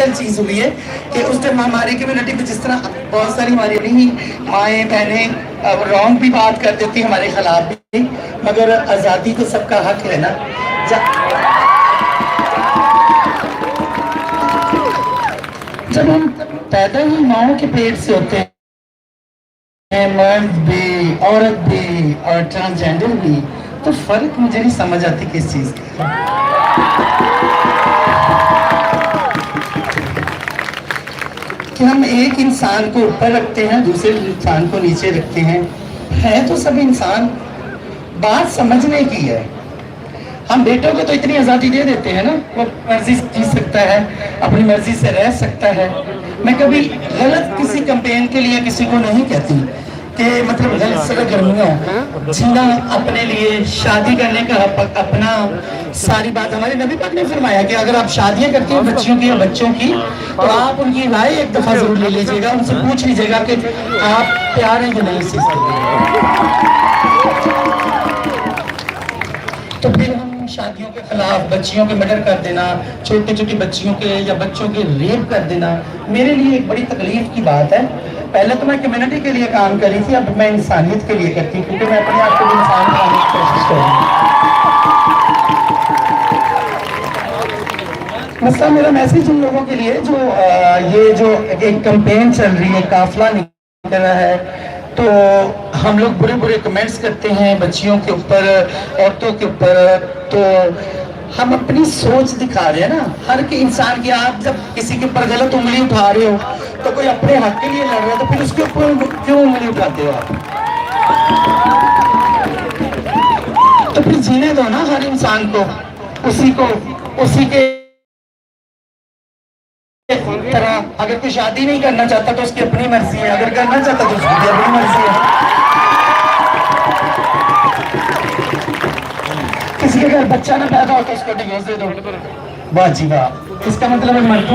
Illegal चीज हुई है कि उस टाइम हमारी कम्युनिटी में जिस तरह बहुत सारी हमारी नहीं माएँ बहनें रॉन्ग भी बात कर देती हमारे खिलाफ भी, मगर आज़ादी तो सबका हक है ना। जब हम पैदा ही माओ के पेट से होते हैं, मर्द भी औरत भी और ट्रांसजेंडर भी, तो फर्क मुझे नहीं समझ आती किस चीज का। कि हम एक इंसान को ऊपर रखते हैं, दूसरे इंसान को नीचे रखते हैं। है तो सब इंसान, बात समझने की है। हम बेटों को तो इतनी आज़ादी दे देते हैं ना, वो मर्जी से जी सकता है, अपनी मर्जी से रह सकता है। मैं कभी गलत किसी कैंपेन के लिए किसी को नहीं कहती कि मतलब गलत सरगर्मियाँ जीना, अपने लिए शादी करने का अपना, सारी बात हमारे नबी पाक ने फरमाया कि अगर आप शादियां करते हो बच्चियों की या बच्चों की, तो आप उनकी राय एक दफा जरूर ले लीजिएगा, उनसे पूछ लीजिएगा कि आप प्यार हैं कि नहीं इस चीज के। तो फिर हम शादियों के खिलाफ, बच्चियों के मर्डर कर देना, छोटी छोटी बच्चियों के या बच्चों के रेप कर देना, मेरे लिए एक बड़ी तकलीफ की बात है। पहले तो मैं कम्युनिटी के लिए काम कर रही थी, अब मैं इंसानियत के लिए करती हूँ, क्योंकि मैं अपने आप को इंसान बनाने की कोशिश कर रही हूँ। मसला मेरा मैसेज उन लोगों के लिए जो ये जो एक कैंपेन चल रही है, काफिला निकल रहा है, तो हम लोग बुरे बुरे कमेंट्स करते हैं बच्चियों के ऊपर, औरतों के ऊपर, तो हम अपनी सोच दिखा रहे हैं ना हर के इंसान की। आप जब किसी के ऊपर गलत उंगली उठा रहे हो, तो कोई अपने हक के लिए लड़ रहा है, तो फिर उसके ऊपर क्यों उंगली उठाते हो आप? तो फिर जीने दो ना हर इंसान को, उसी के तरह। अगर कोई शादी नहीं करना चाहता तो उसकी अपनी मर्जी है, अगर करना चाहता तो उसकी भी अपनी मर्जी है। किसी के घर बच्चा ना पैदा हो तो उसको डिवोर्स दे दो, वाह जी वाह, इसका मतलब है मर्दों